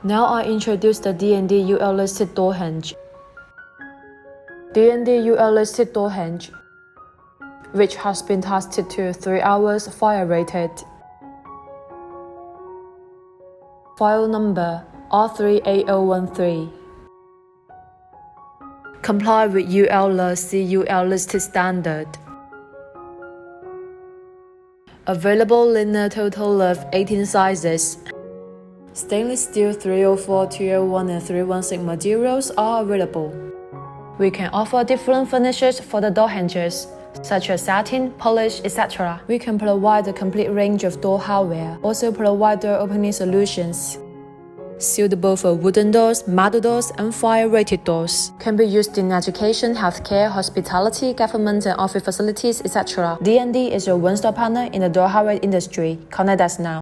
Now I introduce the D&D UL listed door hinge. D&D UL listed door hinge, which has been tested to 3 hours fire rated. File number R38013. Comply with UL listed standard. Available linear total length 18 sizes. Stainless steel 304, 201 and 316 materials are available. We can offer different finishes for the door hinges, such as satin, polish, etc. We can provide a complete range of door hardware, also provide door opening solutions. Suitable for wooden doors, metal doors, and fire-rated doors. Can be used in education, healthcare, hospitality, government and office facilities, etc. D&D is your one-stop partner in the door hardware industry. Contact us now.